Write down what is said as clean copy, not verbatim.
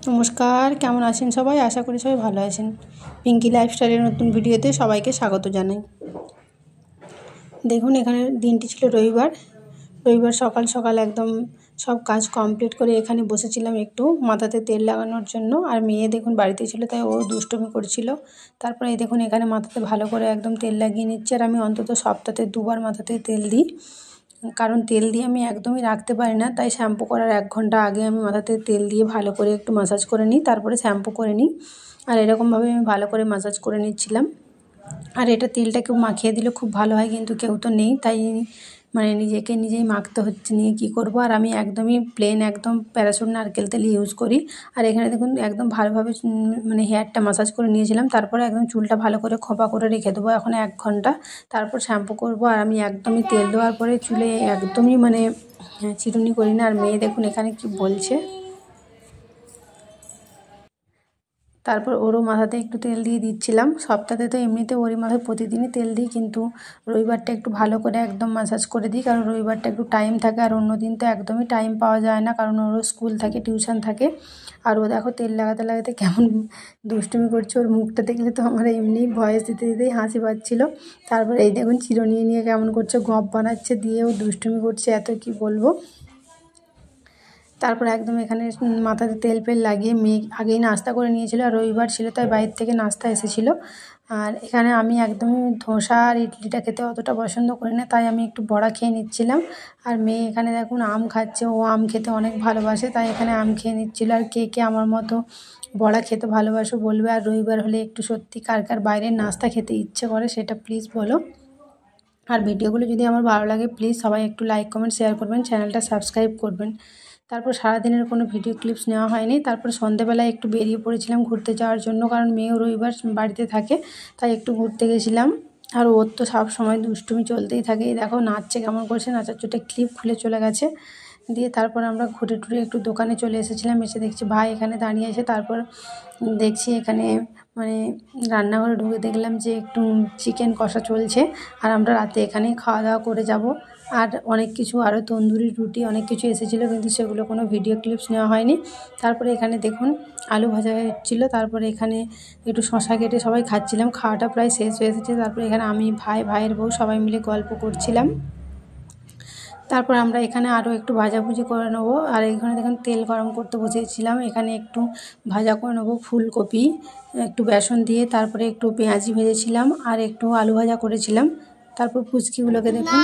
নমস্কার, কেমন আছেন সবাই? আশা করি সবাই ভালো আছেন। পিঙ্কি লাইফস্টাইলের নতুন ভিডিওতে সবাইকে স্বাগত জানাই। দেখুন, এখানে দিনটি ছিল রবিবার। সকাল সকাল একদম সব কাজ কমপ্লিট করে এখানে বসেছিলাম একটু মাথাতে তেল লাগানোর জন্য। আর মেয়ে দেখুন বাড়িতে ছিল, তাই ও দুষ্টুমি করছিল। তারপরে এই দেখুন এখানে মাথাতে ভালো করে একদম তেল লাগিয়ে নিচ্ছে। আর আমি অন্তত সপ্তাহে 2 বার মাথাতে তেল দিই, কারণ তেল দিয়ে আমি একদমই রাখতে পারি না। তাই শ্যাম্পু করার 1 ঘন্টা আগে আমি মাথাতে তেল দিয়ে ভালো করে একটু ম্যাসাজ করে নিই, তারপরে শ্যাম্পু করে নিই। আর এরকমভাবে আমি ভালো করে ম্যাসাজ করে নিচ্ছিলাম। আর এটা তেলটা কেউ মাখিয়ে দিলে খুব ভালো হয়, কিন্তু কেউ তো নেই, তাই নিজেকে নিজেই মাখতে হচ্ছে। নিয়ে কী করব। আর আমি একদমই প্লেন একদম প্যারাশুট নারকেল তেল ইউজ করি। আর এখানে দেখুন একদম ভালোভাবে হেয়ারটা ম্যাসাজ করে নিয়েছিলাম। তারপরে একদম চুলটা ভালো করে খোপা করে রেখে দেবো এখন 1 ঘন্টা। তারপর শ্যাম্পু করব। আর আমি একদমই তেল দেওয়ার পরে চুলে একদমই চিরুনি করি না। আর মেয়ে দেখুন এখানে কি বলছে। তারপর ওরও মাথাতে একটু তেল দিয়ে দিচ্ছিলাম। সপ্তাহে তো এমনিতে ওরই মাথায় প্রতিদিনই তেল দিই, কিন্তু রবিবারটা একটু ভালো করে একদম ম্যাসাজ করে দিই, কারণ রবিবারটা একটু টাইম থাকে। আর অন্য দিন তো একদমই টাইম পাওয়া যায় না, কারণ ওরও স্কুল থাকে, টিউশন থাকে। আর ও দেখো তেল লাগাতে লাগাতে কেমন দুষ্টুমি করছে। ওর মুখটা দেখলে তো আমার এমনি ভয়েস দিতে দিতেই হাসি পাচ্ছিলো। তারপর এই দেখুন চিরুনি নিয়ে কেমন করছে, গপ বানাচ্ছে, দিয়ে ও দুষ্টুমি করছে, এত কি বলবো। তারপর একদম এখানে মাথাতে তেল ফেল লাগিয়ে মেয়ে আগেই নাস্তা করে নিয়েছিল। আর রবিবার ছিল তাই বাইরে থেকে নাস্তা এসেছিলো। আর এখানে আমি একদমই ধোসা আর ইডলিটা খেতে অতটা পছন্দ করি না, তাই আমি একটু বড়া খেয়ে নিচ্ছিলাম। আর মেয়ে এখানে দেখুন আম খাচ্ছে, ও আম খেতে অনেক ভালোবাসে, তাই এখানে আম খেয়ে নিচ্ছিল। আর কে কে আমার মতো বড়া খেতে ভালোবাসো বলবে। আর রবিবার হলে একটু সত্যি কার কার বাইরের নাস্তা খেতে ইচ্ছে করে সেটা প্লিজ বলো। আর ভিডিওগুলো যদি আমার ভালো লাগে প্লিজ সবাই একটু লাইক কমেন্ট শেয়ার করবেন, চ্যানেলটা সাবস্ক্রাইব করবেন। তারপর সারাদিনের কোনো ভিডিও ক্লিপস নেওয়া হয়নি। তারপর সন্ধেবেলায় একটু বেরিয়ে পড়েছিলাম ঘুরতে যাওয়ার জন্য, কারণ মেয়েও রবিবার বাড়িতে থাকে, তাই একটু ঘুরতে গেছিলাম। আর ওর তো সব সময় দুষ্টুমি চলতেই থাকে। এই দেখো নাচছে কেমন করছে, নাচার চোটে ক্লিপ খুলে চলে গেছে। দিয়ে তারপর আমরা ঘুরে টুরে একটু দোকানে চলে এসেছিলাম। এসে দেখছি ভাই এখানে দাঁড়িয়ে আছে। তারপর দেখছি এখানে রান্নাঘরে ঢুকে দেখলাম যে একটু চিকেন কষা চলছে। আর আমরা রাতে এখানেই খাওয়া দাওয়া করে যাব। আর অনেক কিছু আরও তন্দুরি রুটি অনেক কিছু এসেছিলো, কিন্তু সেগুলো কোনো ভিডিও ক্লিপস নেওয়া হয়নি। তারপরে এখানে দেখুন আলু ভাজা হচ্ছিলো। তারপরে এখানে একটু শশা কেটে সবাই খাচ্ছিলাম। খাওয়াটা প্রায় শেষ হয়ে এসেছে। তারপরে এখানে আমি ভাইয়ের বউ সবাই মিলে গল্প করছিলাম। তারপর আমরা এখানে আরও একটু ভাজাভুজি করে নেবো। আর এখানে দেখুন তেল গরম করতে বসিয়েছিলাম। এখানে একটু ভাজা করে নেবো ফুলকপি একটু বেসন দিয়ে। তারপরে একটু পেঁয়াজি ভেজেছিলাম আর একটু আলু ভাজা করেছিলাম। তারপর ফুচকিগুলোকে দেখুন